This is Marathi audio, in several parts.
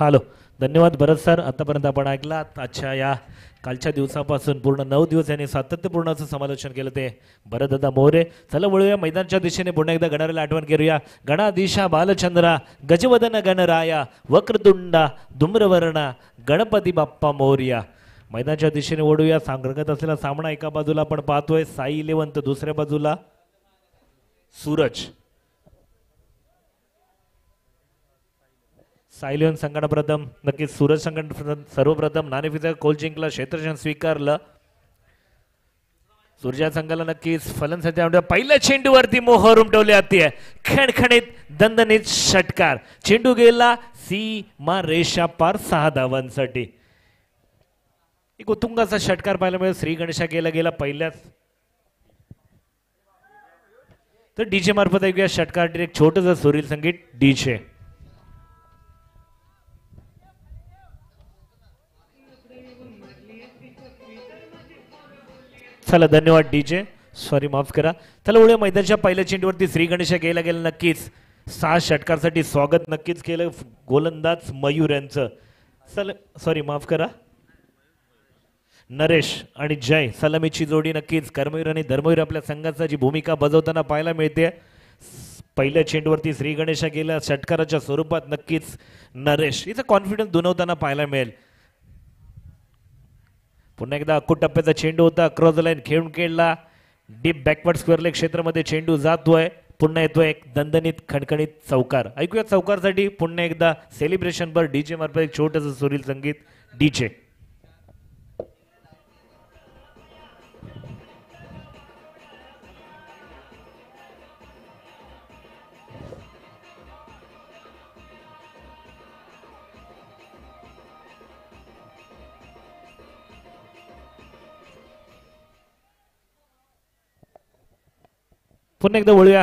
हॅलो. धन्यवाद भरत सर. आतापर्यंत आपण ऐकला आजच्या या कालच्या दिवसापासून पूर्ण 9 दिवस यांनी सातत्यपूर्ण असं समालोचन केलं ते भरतदादा मोरे. चला वळूया मैदानच्या दिशेने पुन्हा एकदा गणाऱ्याला आठवण करूया. गणाधीशा बालचंद्रा गजवदन गणराया वक्रतुंडा धूम्रवर्णा गणपती बाप्पा मोरया. मैदानाच्या दिशेने ओढूया. सांगत असलेला सामना एका बाजूला आपण पाहतोय साई 11 तर दुसऱ्या बाजूला सूरज. सायलियन संघाने प्रथम नक्कीच सूरज संघाने सर्वप्रथम नाणेफेकीचा कोल जिंकला, क्षेत्ररक्षण स्वीकारलं. सूर्या संघाला नक्कीच फलंदाजी पहिल्या चेंडूवरती मोहर उमटवली जाते. खणखणीत दणदणीत षटकार. चेंडू गेला सीमा रेषा पार 6 धावांसाठी. एक उत्तुंगाचा षटकार पाहायला मिळेल. श्री गणेशा गेला पहिल्याच. तर डीजे मार्फत ऐकूया षटकार एक छोटंसं सुरील संगीत डीजे. चला धन्यवाद डीजे. सॉरी माफ करा. चला उड्या मैदानाच्या पहिल्या चेंडूवरती श्री गणेशा गेला नक्कीच 6 षटकारसाठी स्वागत नक्कीच केलं गोलंदाज मयूर यांचं. चला सॉरी माफ करा. नरेश आणि जय सलामीची जोडी नक्कीच कर्मवीर आणि धर्मवीर आपल्या संघाची भूमिका बजावताना पाहायला मिळते. पहिल्या चेंडूवरती श्री गणेशा गेला षटकाराच्या स्वरूपात नक्कीच नरेश इथं कॉन्फिडन्स दुणवताना पाहायला मिळेल. पुन्हा एकदा अक्कूट टप्प्याचा चेंडू होता. क्रॉस द लाईन खेळून खेळला. डीप बॅकवर्ड स्क्वेअर लेग क्षेत्रामध्ये चेंडू जातोय. पुन्हा येतोय एक दणदणीत खणखणीत चौकार. ऐकूया चौकारसाठी पुन्हा एकदा सेलिब्रेशन वर डीजे मार्फत एक छोटंसं सुरील संगीत डीजे. पुन्हा एकदा वळूया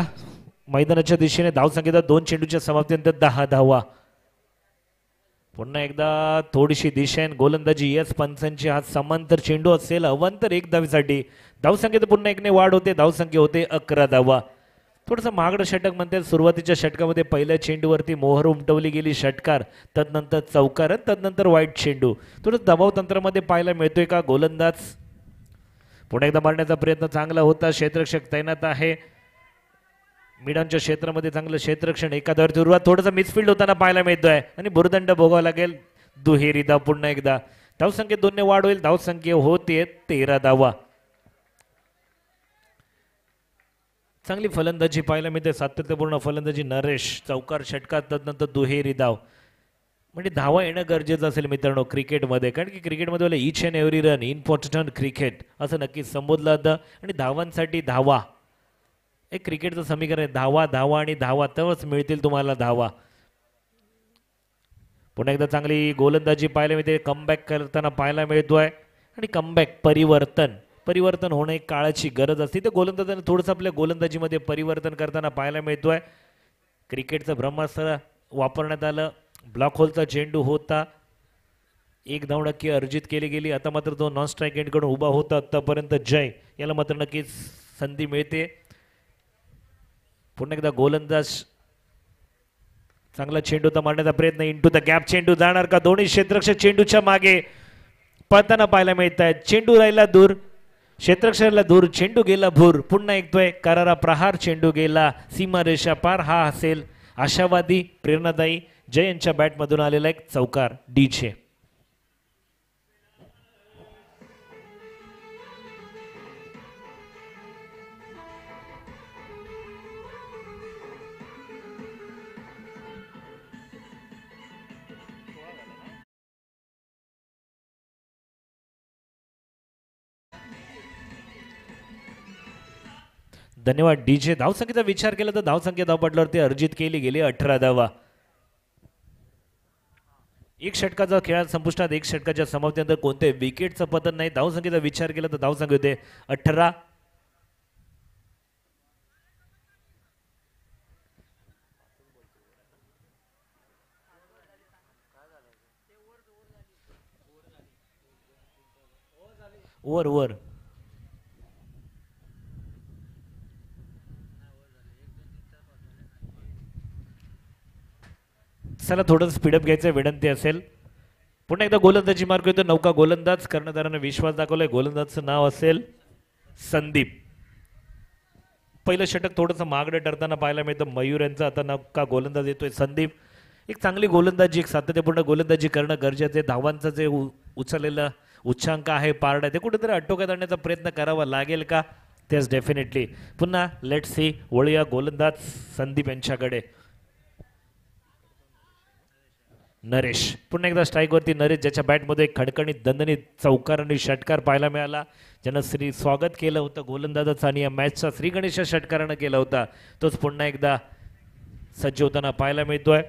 मैदानाच्या दिशेने. धावसंख्येचा 2 चेंडूच्या समाप्तीनंतर 10 धावा. पुन्हा एकदा थोडीशी दिशा गोलंदाजी यस पंचांची. हा समांतर चेंडू असेल अवांतर 1 धावीसाठी. धावसंख्येत पुन्हा एकने वाढ होते. धावसंख्या होते 11 धावा. थोडंसं महागडं षटक म्हणतात. सुरुवातीच्या षटकामध्ये पहिल्या चेंडूवरती मोहर उमटवली गेली षटकार, तदनंतर चौकार, तदनंतर वाईट चेंडू. थोडं दबाव तंत्रामध्ये पाहायला मिळतोय का गोलंदाज. पुन्हा एकदा मारण्याचा प्रयत्न चांगला होता. क्षेत्ररक्षक तैनात आहे. मिडांच्या क्षेत्रामध्ये चांगलं क्षेत्ररक्षण. एखाद्यावर सुरुवात थोडंसं मिसफिल्ड होताना पाहायला मिळतोय आणि भुर्दंड भोगावा लागेल. दुहेरी धाव. पुन्हा एकदा धावसंख्येत 2 ने वाढ होईल. धावसंख्या होते 13 धावा. चांगली फलंदाजी पाहायला मिळते. सातत्यपूर्ण फलंदाजी नरेश. चौकार षटकार तदनंतर दुहेरी धाव. म्हणजे धावा येणं गरजेचं असेल मित्रांनो क्रिकेटमध्ये. कारण की क्रिकेटमध्ये each and every run important cricket असं नक्कीच संबोधलं जातं. आणि धावांसाठी धावा एक क्रिकेटचं समीकरण आहे. धावा धावा आणि धावा तरच मिळतील तुम्हाला धावा. पुन्हा एकदा चांगली गोलंदाजी पाहायला मिळते. कमबॅक करताना पाहायला मिळतोय. आणि कमबॅक परिवर्तन होणं एक काळाची गरज असते. तर गोलंदाजाने थोडंसं आपल्या गोलंदाजीमध्ये परिवर्तन करताना पाहायला मिळतोय. क्रिकेटचं ब्रह्मास्त्र वापरण्यात आलं. ब्लॉक होलचा चेंडू होता. 1 धाव नक्की अर्जित केली गेली. आता मात्र तो नॉन स्ट्राईक एंडकडून उभा होता आतापर्यंत जय. याला मात्र नक्कीच संधी मिळते. पुन्हा एकदा गोलंदाज चांगला चेंडूचा मारण्याचा प्रयत्न. इंटू द गॅप चेंडू जाणार का. दोन्ही क्षेत्ररक्षक चेंडूच्या मागे पळताना पाहायला मिळत आहेत. चेंडू राहिला दूर. क्षेत्ररक्षकाला दूर. चेंडू गेला भूर. पुन्हा एकतोय करारा प्रहार. चेंडू गेला सीमारेषा पार. हा असेल आशावादी प्रेरणादायी जय यांच्या बॅटमधून आलेला एक चौकार डीजे. धन्यवाद डीजे. धावसंख्येचा विचार केला तर धावसंख्या धावपटलावरती अर्जित केली गेली 18 धावा. 1 षटकाचा खेळात संपुष्टात. 1 षटकाच्या समाप्तीनंतर कोणत्याही विकेटचं पतन नाही. धावसंख्येचा विचार केला तर धावसंख्या होते 18. ओव्हर चला थोडं स्पीडअप घ्यायचं विनंती असेल. पुन्हा एकदा गोलंदाजी मार्ग येतो. नौका गोलंदाज कर्णधाराने विश्वास दाखवलाय. गोलंदाजचं नाव असेल संदीप. पहिलं षटक थोडंसं मागडं ठरताना पाहायला मिळतं मयूर यांचं. आता नौका गोलंदाज येतोय संदीप. एक चांगली गोलंदाजी, एक सातत्यपूर्ण गोलंदाजी करणं गरजेचं आहे. धावांचं जे उचललेलं उच्चांक आहे पारडा ते कुठेतरी आटोक्यात आणण्याचा प्रयत्न करावा लागेल का? तेच डेफिनेटली. पुन्हा लेट सी. वळूया गोलंदाज संदीप यांच्याकडे. नरेश पुन्हा एकदा स्ट्राईकवरती. नरेश ज्याच्या बॅटमध्ये एक खडखणीत दणदणीत चौकार आणि षटकार पाहायला मिळाला. ज्यानं स्वागत केलं होतं गोलंदाजाचं आणि या मॅचचा श्रीगणेश षटकारानं केला होता. तोच पुन्हा एकदा सज्ज होताना पाहायला मिळतोय.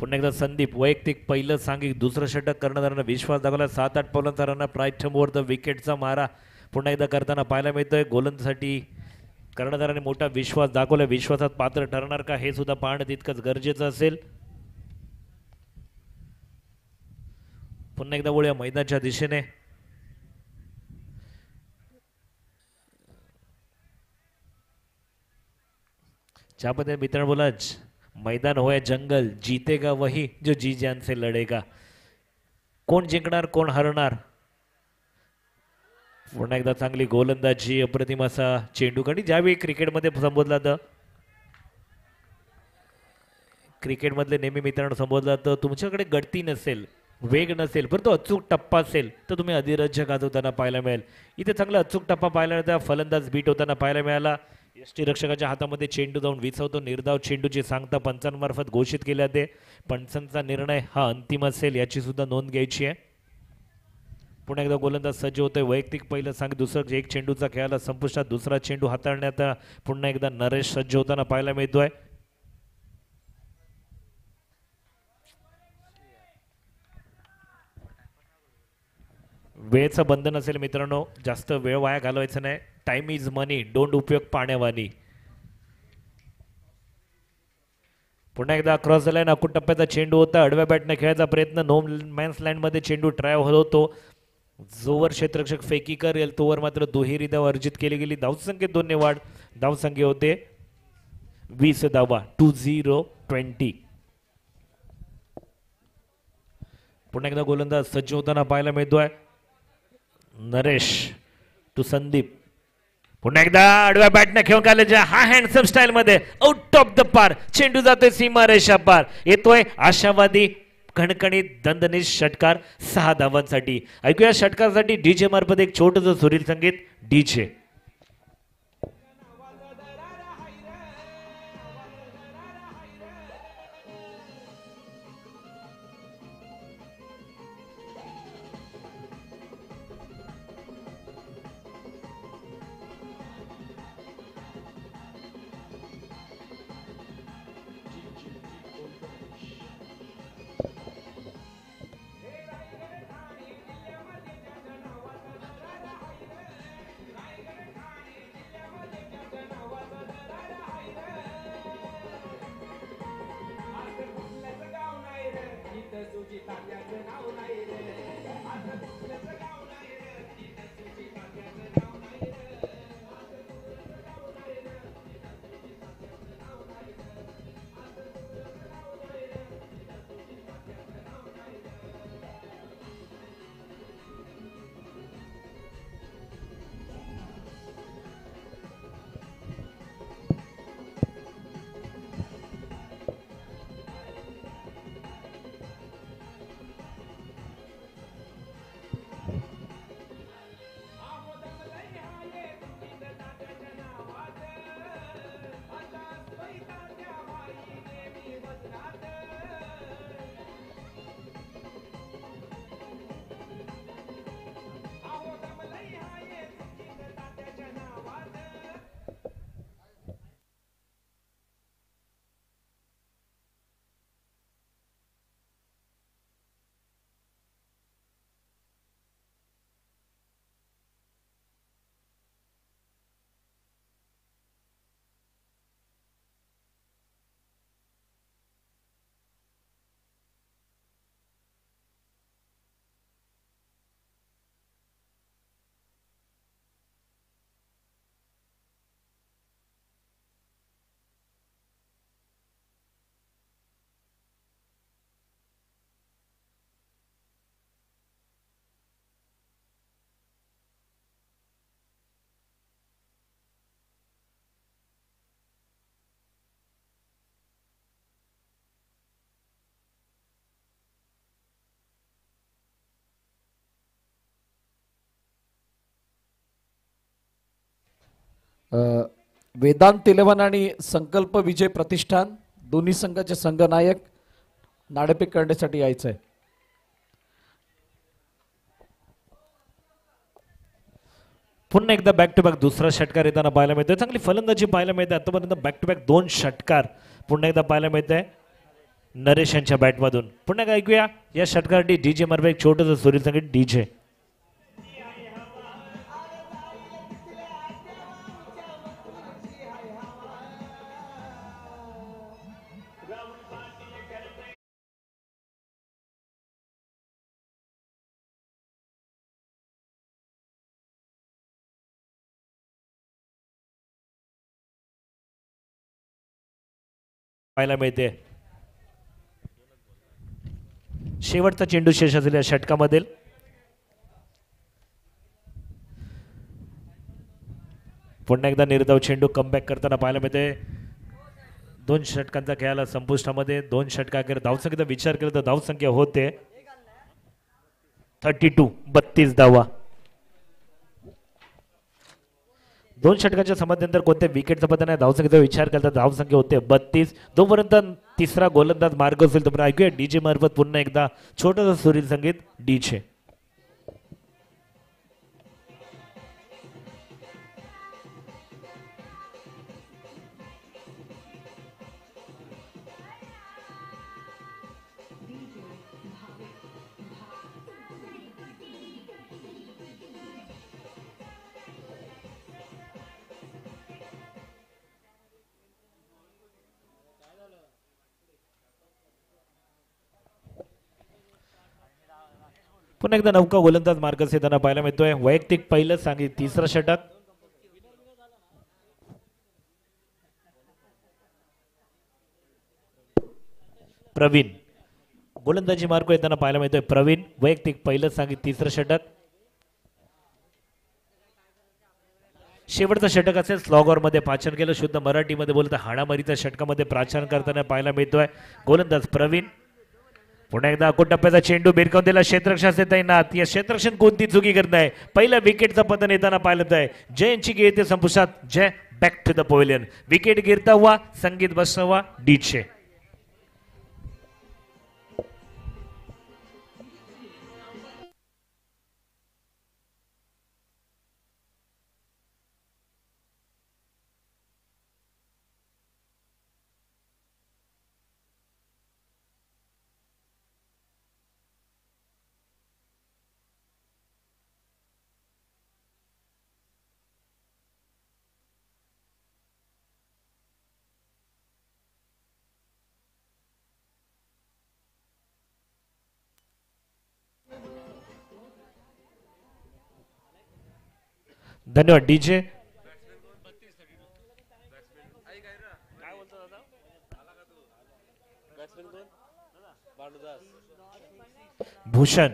पुन्हा एकदा संदीप वैयक्तिक पहिलं सांघिक दुसरं षटक कर्णधारानं विश्वास दाखवला. 7-8 पावलांचा रन प्राईम ओव्हर द विकेटचा मारा पुन्हा एकदा करताना पाहायला मिळतोय. गोलंदाजासाठी कर्णधाराने मोठा विश्वास दाखवला. विश्वासात पात्र ठरणार का हे सुद्धा पाहणं तितकंच गरजेचं असेल. पुन्हा एकदा वळूया मैदानाच्या दिशेने. ज्या पद्धतीने मित्रांनो बोला, मैदान हो या जंगल, जीतेगा वही जो जी जान से लढेगा. कोण जिंकणार कोण हरणार. पुन्हा एकदा चांगली गोलंदाजी, अप्रतिम असा चेंडू. आणि ज्यावेळी क्रिकेटमध्ये संबोधला तर क्रिकेटमधले नेहमी मित्रांनो संबोधला तर तुमच्याकडे गळती नसेल, वेग नसेल, परंतु अचूक टप्पा असेल तर तुम्ही अधिराज्य गाजवताना पाहायला मिळेल. इथे चांगला अचूक टप्पा पाहायला मिळाला. फलंदाज बीट होताना पाहायला मिळाला. यष्टीरक्षकाच्या हातामध्ये चेंडू जाऊन विचवतो. निर्धाव चेंडूची सांगता पंचांमार्फत घोषित केली जाते. पंचांचा निर्णय हा अंतिम असेल याची सुद्धा नोंद घ्यायची आहे. पुन्हा एकदा गोलंदाज सज्ज होतोय. वैयक्तिक पहिलं सांग दुसरं एक चेंडूचा खेळाला संपुष्टात. दुसरा चेंडू हाताळण्यात पुन्हा एकदा नरेश सज्ज होताना पाहायला मिळतोय. वेळेचं बंधन असेल मित्रांनो, जास्त वेळ वाया घालवायचा नाही. टाइम इज मनी, डोंट उपयोग पाण्यावानी. पुन्हा एकदा क्रॉस लाईन अकूट टप्प्याचा चेंडू होता. आडव्या बॅटने खेळायचा प्रयत्न. नो मॅन्स लँड मध्ये चेंडू ट्राय होतो. जोवर क्षेत्ररक्षक फेकी करेल तोवर मात्र दुहेरी धाव अर्जित केली गेली. धावसंख्येत 2 ने वाढ. धावसंख्या होते 20 धावा. 20-20. पुन्हा एकदा गोलंदाज सज्ज होताना पाहायला मिळतोय. नरेश टू संदीप. पुन्हा एकदा आडव्या बॅटने खेळून काढले हा हँडसम स्टाईल मध्ये आउट ऑफ द पार. चेंडू जातोय सीमारेषा पार. येतोय आशावादी खणखणीत दणदणीत षटकार 6 धावांसाठी. ऐकूया षटकारासाठी डीजे मार्फत एक छोटंसं सुरील संगीत. डीजे अ, वेदांत इलेव्हन आणि संकल्प विजय प्रतिष्ठान दोन्ही संघाचे संघनायक नाणेफेक करण्यासाठी यायचं आहे. पुन्हा एकदा बॅक टू बॅक दुसरा षटकार येताना पाहायला मिळतोय. चांगली फलंदाजी पाहायला मिळते. आतापर्यंत बॅक टू बॅक 2 षटकार पुन्हा एकदा पाहायला मिळतंय नरेश यांच्या बॅटमधून. पुन्हा एकदा ऐकूया या षटकारासाठी डीजे मार्फत एक छोटंसं सुरील संगीत डीजे. पाहायला मिळते शेवटचा चेंडू शेष असलेल्या षटकामधील पुन्हा एकदा निर्धाव चेंडू कमबॅक करताना पाहायला मिळते. 2 षटकांचा खेळाला संपुष्टामध्ये 2 षटकाकडे धावसंख्येचा विचार केला तर धावसंख्या होते 32 धावा. 2 षटकांच्या समाप्तीनंतर कोणत्या विकेटचा पतन आहे धावसंख्येचा विचार केला तर धावसंख्या होते 32. जोपर्यंत तिसरा गोलंदाज मार्ग असेल तोपर्यंत ऐकूया डीजे मार्फत पुन्हा एकदा छोटंसं सुरील संगीत डीजे. पुन्हा एकदा नौका गोलंदाज मार्गस येताना पाहायला मिळतोय. वैयक्तिक पहिलं सांगित तिसरं षटक प्रवीण. गोलंदाजी मार्ग येताना पाहायला मिळतोय प्रवीण. वैयक्तिक पहिलं सांगित तिसरं षटक. शेवटचं षटक असेल स्लॉगर मध्ये पाचन केलं. शुद्ध मराठीमध्ये बोलतं हाणामारीच्या षटकामध्ये प्राचन करताना पाहायला मिळतोय गोलंदाज प्रवीण. पुन्हा एकदा टप्प्याचा चेंडू भिरकावून दिला क्षेत्ररक्षण तैनात. या क्षेत्ररक्षण कोणती चुकी करत नाही. पहिल्या विकेटचं पतन येताना पाहिलं आहे. जयंची गे येते संपुष्टात. Jay back to the pavilion. Wicket गिरता हुआ संगीत बसता हुआ डीजे. धन्यवाद डीजे. भूषण.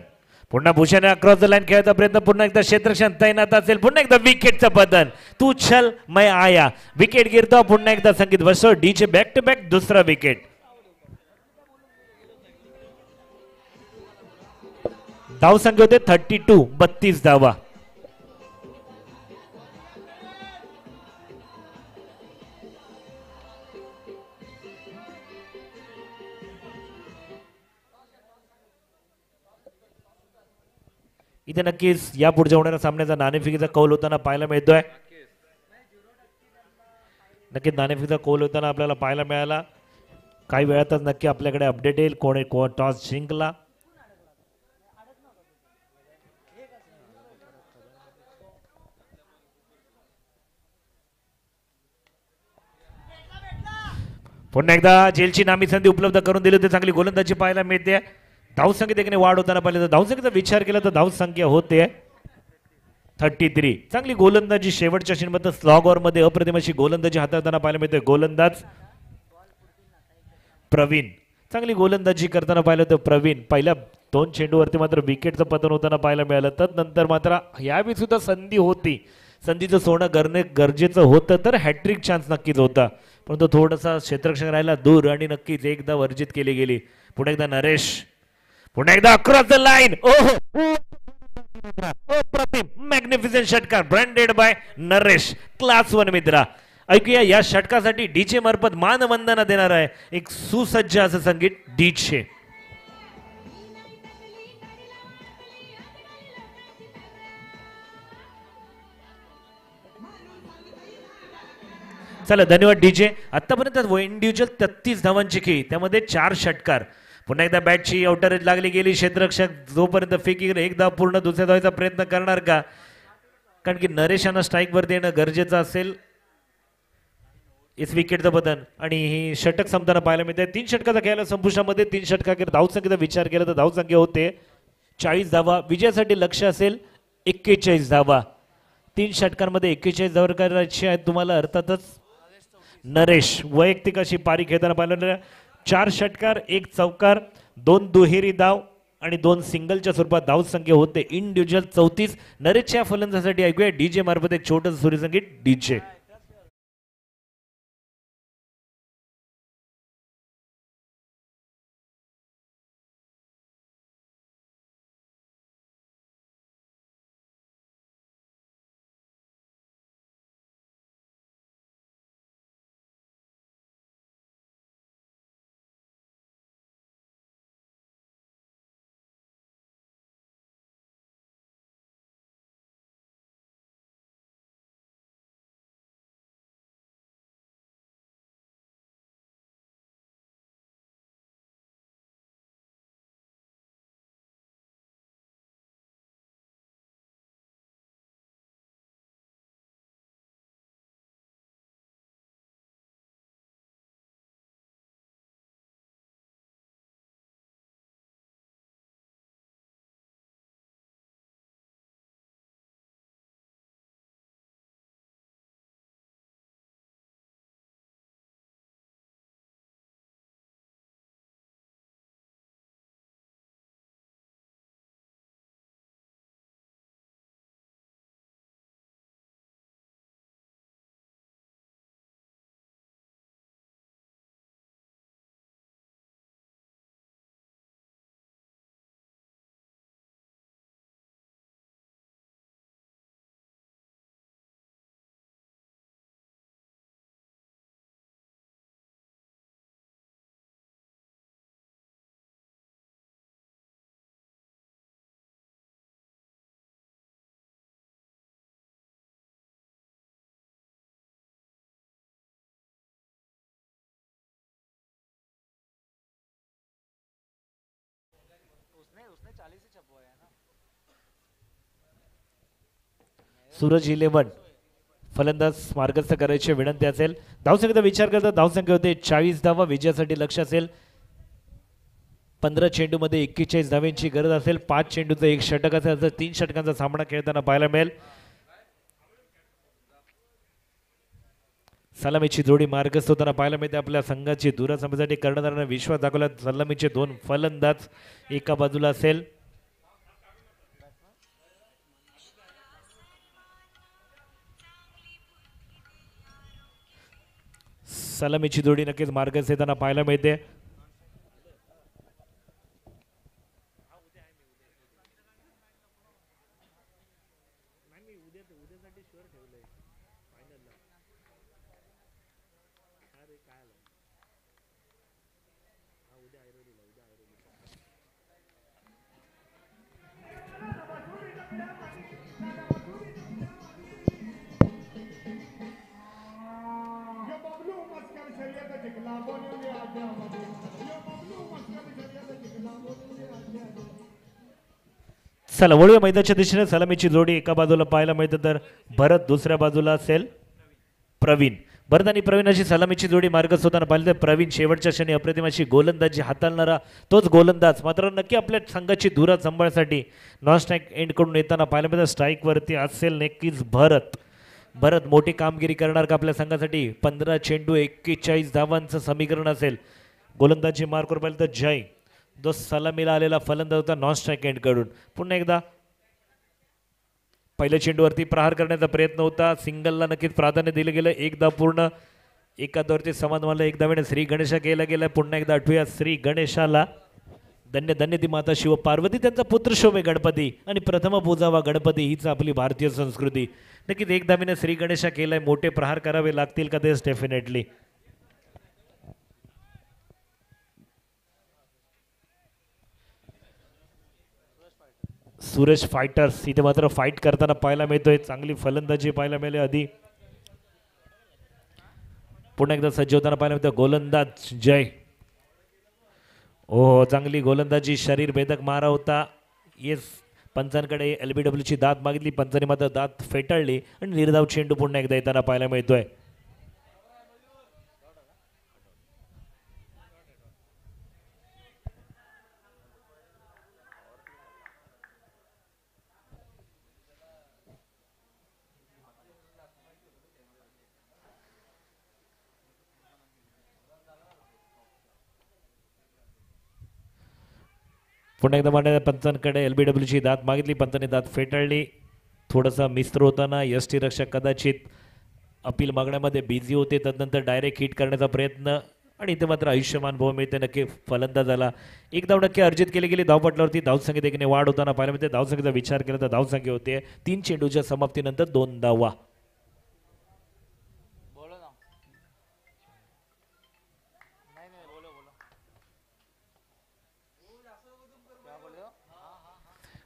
पुन्हा भूषण अक्रॉस द लाईन खेळायचा प्रयत्न. पुन्हा एकदा क्षेत्ररक्षण तैनात असेल. पुन्हा एकदा विकेटचं पतन. तू चल मैं आया. विकेट गिरतो. पुन्हा एकदा संगीत बसतो डीजे. बॅक टू बॅक दुसरा विकेट. धावसंख्या होते 32 धावा. इथे नक्कीच या पुढच्या होणाऱ्या सामन्याचा नाणेफेकीचा कौल होताना पाहायला मिळतोय. नक्कीच नाणेफेकीचा कौल होताना आपल्याला पाहायला मिळाला. काही वेळातच नक्की आपल्याकडे अपडेट येईल कोण टॉस जिंकला. पुन्हा एकदा जेलची नामी संधी उपलब्ध करून दिली होती. चांगली गोलंदाजी पाहायला मिळते. धावसंख्येत देखील वाढ होताना पाहिलं तर धावसंख्येचा विचार केला तर धावसंख्या होते 33. चांगली गोलंदाजी शेवटच्या षटकात स्लॉग ओव्हर मध्ये अप्रतिम अशी गोलंदाजी हाताळताना पाहायला मिळते गोलंदाज प्रवीण. चांगली गोलंदाजी करताना पाहिलं तर प्रवीण. पहिल्या 2 चेंडूवरती मात्र विकेटचं पतन होताना पाहायला मिळालं. तदनंतर मात्र यावेळी सुद्धा संधी होती. संधीचं सोडणं करणे गरजेचं होतं तर हॅट्रिक चान्स नक्कीच होता. परंतु थोडासा क्षेत्ररक्षण राहिला दूर आणि नक्कीच एकदा वर्जित केली गेली. पुन्हा एकदा नरेश. पुन्हा एकदा अक्रॉस द लाईन. ओहो अप्रतिम मॅग्निफिसंट षटकार branded by Naresh class one मित्रा. ऐकूया या षटकासाठी डीजे मार्फत मानवंदना देणार आहे एक सुसज्ज असं संगीत डीजे. चला धन्यवाद डीजे. आतापर्यंत इंडिव्हिज्युअल 33 धावांची खेळी, त्यामध्ये 4 षटकार. पुन्हा एकदा बॅटची आउटर लागली गेली. क्षेत्ररक्षक जोपर्यंत फेकी एक धाव पूर्ण दुसऱ्या धावायचा प्रयत्न करणार का, कारण की नरेशांना स्ट्राईक वरती येणं गरजेचं असेल. इस विकेटचं बदल आणि ही षटक संपताना पाहायला मिळते. 3 षटकाचा खेळायला संपुष्टामध्ये 3 षटकाकडे धावसंख्येचा विचार केला तर धावसंख्या होते 40 धावा. विजयासाठी लक्ष असेल 41 धावा. 3 षटकांमध्ये 41 धावा करायची आहेत तुम्हाला. अर्थातच नरेश वैयक्तिक अशी पारी खेळताना पाहिलं. 4 षटकार 1 चौकार 2 दुहेरी धाव आणि 2 सिंगलच्या स्वरूपात धावसंख्या होते इंडिव्हिज्युअल 34. नरेशच्या फलंदाजासाठी ऐकूया डीजे मार्फत एक छोटं सूर्यसंगीत डीजे. सूरज 11 फलंदाज मार्गस्थ करायची विनंती असेल. धावसंख्येचा विचार करता धावसंख्या होते 40 धावा. विजयासाठी लक्ष असेल 15 चेंडूमध्ये 41 धावांची गरज असेल. 5 चेंडूचा 1 षटक असेल तर 3 षटकांचा सामना खेळताना पाहायला मिळेल. सलामीची जोडी मार्गस्थ होताना पाहायला मिळते. आपल्या संघाची दूरसंपर्कासाठी कर्णधारांना विश्वास दाखवला. सलामीचे 2 फलंदाज एका बाजूला असेल. सलामीची जोडी नक्कीच मार्गस्थ येताना पाहायला मिळते. चला वळूया मैदानाच्या दिशेने. सलामीची जोडी एका बाजूला पाहायला मिळते तर भरत दुसऱ्या बाजूला असेल प्रवीण. भरत आणि प्रवीण अशी सलामीची जोडी मार्गस्थ होताना पाहिलं तर प्रवीण शेवटच्या क्षणी अप्रतिम अशी गोलंदाजी हाताळणारा तोच गोलंदाज. मात्र नक्की आपल्या संघाची धुरा सांभाळण्यासाठी नॉन स्ट्राईक एंड कडून येताना पाहायला मिळतं. स्ट्राईक वरती असेल नक्कीच भरत. भरत मोठी कामगिरी करणार का आपल्या संघासाठी. 15 चेंडू 41 धावांचं समीकरण असेल. गोलंदाजी मार्कवर पाहिलं तर जय जो सलामीला आलेला फलंदाज होता नॉन स्ट्राईक एंड कडून. पुन्हा एकदा पहिल्या चेंडूवरती प्रहार करण्याचा प्रयत्न होता. सिंगलला नक्कीच प्राधान्य दिलं गेलं. एकदा पूर्ण एका धावावरती समान मला एक धावेने श्री गणेशा केला गेला. पुन्हा एकदा आठवूया श्री गणेशाला धन्य धन्य ती माता शिव पार्वती त्यांचा पुत्र शोभे गणपती आणि प्रथम पूजावा गणपती हीच आपली भारतीय संस्कृती. नक्कीच एक धावीने श्री गणेशा केलाय. मोठे प्रहार करावे लागतील का तेच डेफिनेटली. सुरेश फायटर्स इथे मात्र फाईट करताना पाहायला मिळतोय. चांगली फलंदाजी पाहायला मिळाली आधी. पुन्हा एकदा सज्ज होताना पाहायला मिळतं गोलंदाज जय. ओ चांगली गोलंदाजी शरीर भेदक मारा होता. येस पंचांकडे LBW ची दात मागितली. पंचांनी मात्र दात फेटाळली आणि निर्धाव चेंडू पुन्हा एकदा येताना पाहायला मिळतोय. पुन्हा एकदा मांडण्यात पंचांकडे LBW ची दात मागितली. पंचांनी दात फेटाळली. थोडासा मिस्त्र होताना यष्टी रक्षक कदाचित अपील मागण्यामध्ये बिझी होते. तदनंतर डायरेक्ट हिट करण्याचा प्रयत्न आणि इथे मात्र आयुष्यमान भाऊ मिळते. नक्की फलंदाजाला 1 अर्जित केली गेली. धावपटलावरती धावसंख्येत एकीने वाढ होताना पाहायला मिळते. धावसंख्येचा विचार केला तर धावसंख्या होते 3 चेंडूच्या समाप्तीनंतर 2 धावा.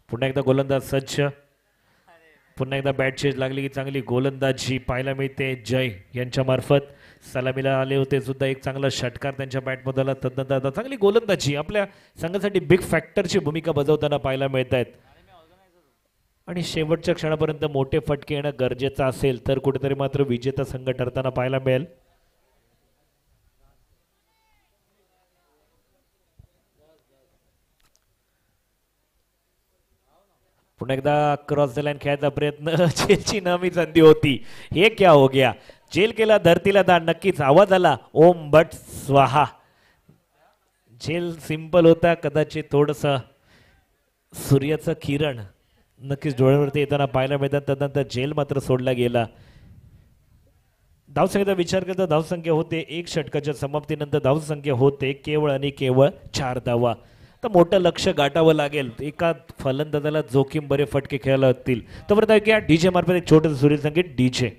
पुन्हा एकदा गोलंदाज सज्ज. पुन्हा एकदा बॅट चेज लागली की चांगली गोलंदाजी पाहायला मिळते. जय यांच्या मार्फत सलामीला आले होते सुद्धा. एक चांगला षटकार त्यांच्या बॅटमध्ये आला. तदनंतर आता चांगली गोलंदाजी आपल्या संघासाठी बिग फॅक्टरची भूमिका बजावताना पाहायला मिळत आहेत. आणि शेवटच्या क्षणापर्यंत मोठे फटके येणं गरजेचं असेल तर कुठेतरी मात्र विजेता संघ ठरताना पाहायला मिळेल. पुन्हा एकदा क्रॉस द लाईन खेळायचा प्रयत्न. जेलची नवी संधी होती. हे क्या हो गया. जेल केला धरतीला दान. नक्कीच आवाज आला ओम बट स्वाहा. जेल सिंपल होता. कदाचित थोडस सूर्याचं किरण नक्कीच डोळ्यावरती येताना पाहायला मिळतात. तदनंतर जेल मात्र सोडला गेला. धावसंख्येचा विचार करता धावसंख्या होते 1 षटकाच्या समाप्तीनंतर धावसंख्या होते केवळ आणि केवळ 4 धावा. तर मोठं लक्ष गाठावं लागेल. एका फलंदाजाला जोखीम बरे फटके खेळायला लागतील. तोपर्यंत ऐकूया डीजे मार्फत एक छोटंसं सुरील संगीत. डीजे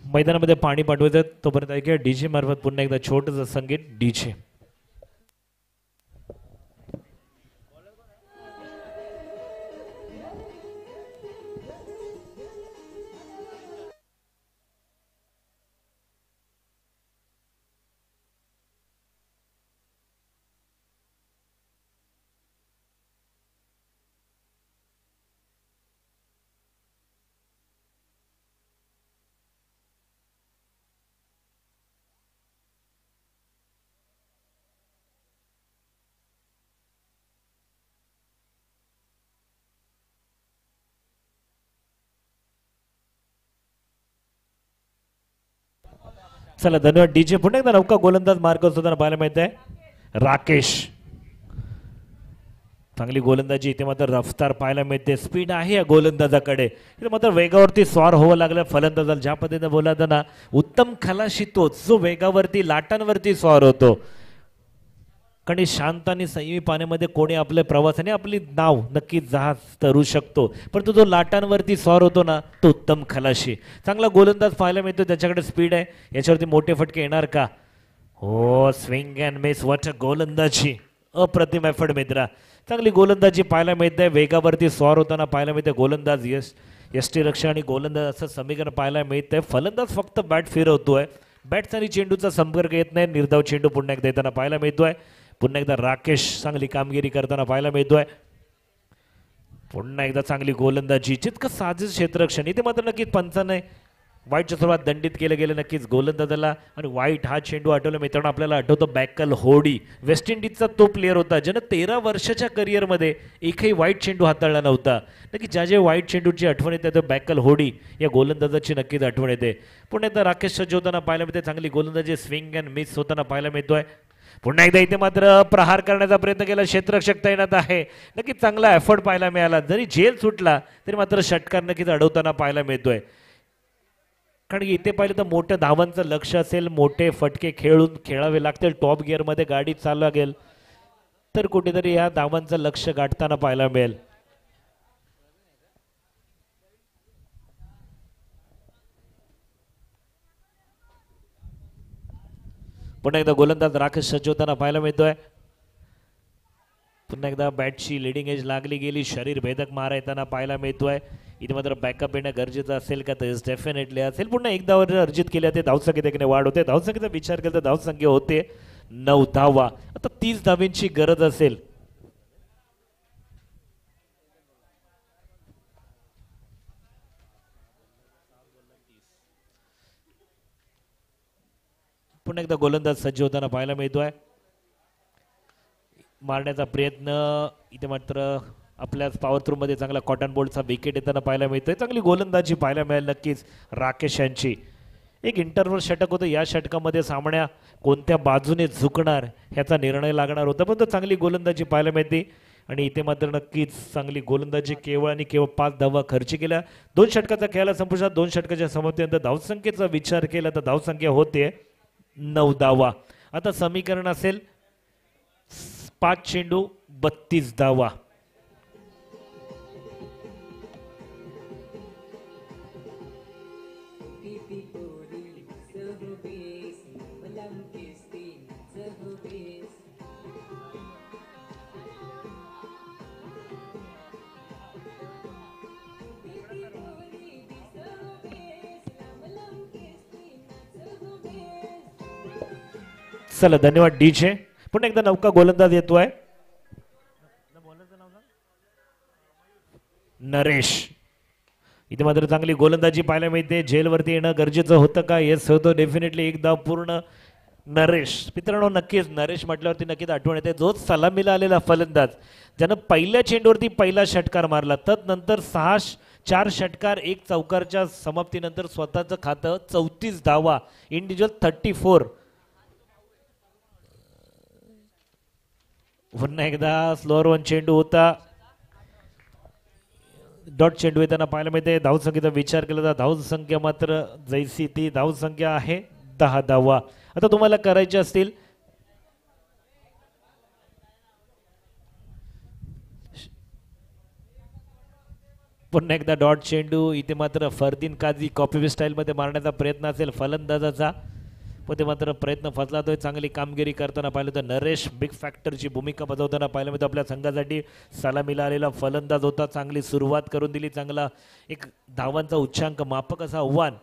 मैदानामध्ये पाणी पाठवायचं. तोपर्यंत ऐकूया डीजे मार्फत पुन्हा एकदा छोटंसं संगीत. डीजे चला धन्यवाद डीजे. पुन्हा एकदा नौका गोलंदाज मार्क होताना पाहायला मिळत आहे. राकेश चांगली गोलंदाजी. इथे मात्र रफ्तार पाहायला मिळते. स्पीड आहे या गोलंदाजाकडे. इथे मात्र वेगावरती स्वार व्हावं लागलं फलंदाजाला. ज्या पद्धतीने बोलला ना उत्तम खलाशी तोच जो वेगावरती लाटांवरती स्वार होतो. कारण शांत आणि संयमी पाण्यामध्ये कोणी आपल्या प्रवासाने आपली नाव नक्की जहाज तरू शकतो. परंतु जो लाटांवरती स्वार होतो ना तो उत्तम खलाशी. चांगला गोलंदाज पाहायला मिळतो. त्याच्याकडे स्पीड आहे. याच्यावरती मोठे फटके येणार का. हो swing and miss. What a गोलंदाजी. अप्रतिम एफर्ट मित्रा. चांगली गोलंदाजी पाहायला मिळते. वेगावरती स्वार होताना पाहायला मिळते. गोलंदाज यष्टी रक्षक आणि गोलंदाज असं समीकरण पाहायला मिळतंय. फलंदाज फक्त बॅट फिरवतोय. बॅट्स आणि चेंडूचा संपर्क येत नाही. निर्धाव चेंडू पुन्हा एकदा येताना पाहायला मिळतोय. पुन्हा एकदा राकेश चांगली कामगिरी करताना पाहायला मिळतोय. पुन्हा एकदा चांगली गोलंदाजी. जितकं साजेस क्षेत्ररक्षण. इथे मात्र नक्कीच पंचाने वाईटच्या सुरुवात दंडित केलं गेलं नक्कीच गोलंदाजाला. आणि वाईट हा चेंडू आठवला मित्रांनो आपल्याला आठवतो बॅकल होडी वेस्ट इंडिजचा तो प्लेअर होता ज्यानं 13 वर्षाच्या करिअरमध्ये एकही वाईट चेंडू हाताळला नव्हता. नक्की ज्या ज्या वाईट चेंडूची आठवण येते तर बॅकल होडी या गोलंदाजाची नक्कीच आठवण येते. पुन्हा एकदा राकेश सज्ज होताना पाहायला मिळते. चांगली गोलंदाजी स्विंग अँड मिस होताना पाहायला मिळतोय. पुन्हा एकदा इथे मात्र प्रहार करण्याचा प्रयत्न केला. क्षेत्ररक्षक तैनात आहे. नक्कीच चांगला एफर्ट पाहायला मिळाला. जरी झेल सुटला तरी मात्र षटकार नक्कीच अडवताना पाहायला मिळतोय. कारण इथे पाहिलं तर मोठ्या धावांचं लक्ष असेल, मोठे फटके खेळावे लागतील, टॉप गिअरमध्ये गाडी चालू लागेल तर कुठेतरी या धावांचं लक्ष गाठताना पाहायला मिळेल. पुन्हा एकदा गोलंदाज राकेश सज्ज होताना पाहायला मिळतोय. पुन्हा एकदा बॅटची लिडिंग एज लागली गेली. शरीर भेदक मारा येताना पाहायला मिळतोय. इथे मात्र बॅकअप येणं गरजेचं असेल का तर डेफिनेटली असेल. पुन्हा एक धावावर अर्जित केले ते धावसंख्येत देखील वाढ होते. धावसंख्येचा विचार केला तर धावसंख्या होते 9 धावा. आता 30 धावींची गरज असेल. पुन्हा एकदा गोलंदाज सज्ज होताना पाहायला मिळतोय. मारण्याचा प्रयत्न इथे मात्र आपल्याच पॉवर थ्रू मध्ये चांगला कॉटन बोल्टचा विकेट येताना पाहायला मिळतोय. चांगली गोलंदाजी पाहायला मिळेल नक्कीच राकेश यांची. एक इंटरव्हल षटक होतं. या षटकामध्ये सामन्या कोणत्या बाजूने झुकणार ह्याचा निर्णय लागणार होता. पण चांगली गोलंदाजी पाहायला मिळते. आणि इथे मात्र नक्कीच चांगली गोलंदाजी केवळ आणि केवळ 5 धावा खर्च केल्या. 2 षटकाचा खेळाला संपुष्टात. 2 षटकाच्या समाप्तीनंतर धावसंख्येचा विचार केला तर धावसंख्या होते 9 धावा. आता समीकरण असेल 5 चेंडू 32 धावा. चला धन्यवाद डीजे. पुन्हा एकदा नौका गोलंदाज येतोय नरेश. इथे मात्र चांगली गोलंदाजी पाहायला मिळते. जेलवरती येणं गरजेचं होतं का? येस होतं डेफिनेटली. एक धाव पूर्ण नरेश. मित्रांनो नक्कीच नरेश म्हटल्यावरती नक्कीच आठवण येते जोच सलामीला आलेला फलंदाज ज्यानं पहिल्या चेंडूवरती पहिला षटकार मारला. तदनंतर 4 षटकार 1 चौकारच्या समाप्तीनंतर स्वतःचं खातं 34 धावा. इंडिव्हिज्युअल 34. पुन्हा एकदा स्लोअर 1 चेंडू होता. डॉट चेंडू येताना पाहायला मिळते. धावसंख्येचा विचार केला तर धावसंख्या मात्र जैसी ती धावसंख्या आहे 10 धावा. आता तुम्हाला करायचे असतील पुन्हा एकदा डॉट चेंडू. इथे मात्र फरदीन काझी कॉपी स्टाईलमध्ये मारण्याचा प्रयत्न असेल फलंदाजाचा. पण ते मात्र प्रयत्न फसला. तो चांगली कामगिरी करताना पाहिलं तर नरेश बिग फॅक्टरची भूमिका बजावताना पाहिलं मिळतं. आपल्या संघासाठी सलामीला आलेला फलंदाज होता. चांगली सुरुवात करून दिली. चांगला एक धावांचा उच्चांक मापक असं आव्हान.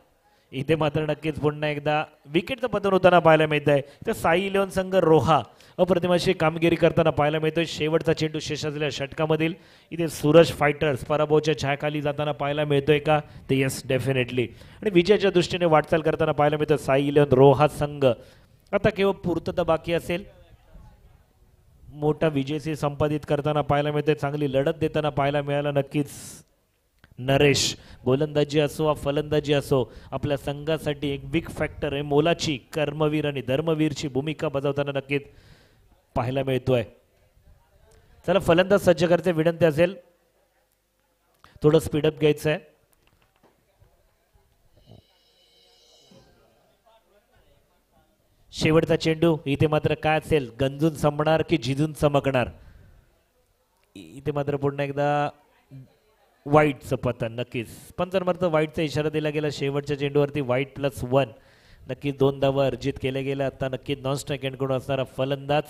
इथे मात्र नक्कीच पुन्हा एकदा विकेटचं पतन होताना पाहायला मिळत आहे. तर साई इलेव्हन संघ रोहा अप्रतिमाशी कामगिरी करताना पाहायला मिळतोय. शेवटचा चेंडू शेष असलेल्या षटकामधील इथे सूरज फायटर्स पराभवाच्या छायाखाली जाताना पाहायला मिळतोय का? तर येस डेफिनेटली. आणि विजयाच्या दृष्टीने वाटचाल करताना पाहायला मिळतं साई इलेव्हन रोहा संघ. आता केवळ पूर्तता बाकी असेल. मोठा विजयशी संपादित करताना पाहायला मिळतोय. चांगली लढत देताना पाहायला मिळाला नक्कीच नरेश. गोलंदाजी असो वा फलंदाजी असो आपल्या संघासाठी एक बिग फॅक्टर आहे. मोलाची कर्मवीर आणि धर्मवीरची भूमिका बजावताना नक्कीच पाहायला मिळतोय. चला फलंदाज सज्ज करते. विनंती असेल थोडं स्पीडअप घ्यायचं आहे. शेवटचा चेंडू. इथे मात्र काय असेल गंजून संपणार की झिजून चमकणार? इथे मात्र पुन्हा एकदा वाईटचं पतन. नक्कीच पंचांवर वाईटचा इशारा दिला गेला. शेवटच्या चेंडूवरती वाईट +1. नक्कीच 2 धावा अर्जित केल्या गेल्या. आता नक्कीच नॉन स्ट्राईक एंडकडून असणारा फलंदाज.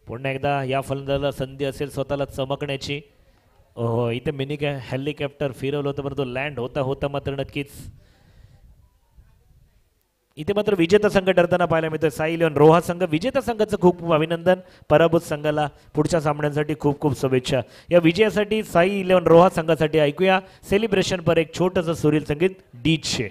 पुन्हा एकदा या फलंदाजाला संधी असेल स्वतःला चमकण्याची. हो इथे मिनी हेलिकॉप्टर फिरवलं होतं परंतु लँड होता होता मात्र नक्कीच इथे मात्र विजेता संघ ठरताना पाहायला मिळतोय साई इलेव्हन रोहा संघ. विजेता संघाचं खूप खूप अभिनंदन. पराभूत संघाला पुढच्या सामन्यांसाठी खूप खूप शुभेच्छा. या विजयासाठी साई इलेव्हन रोहा संघासाठी ऐकूया सेलिब्रेशन पर एक छोटंसं सुरील संगीत डीजे.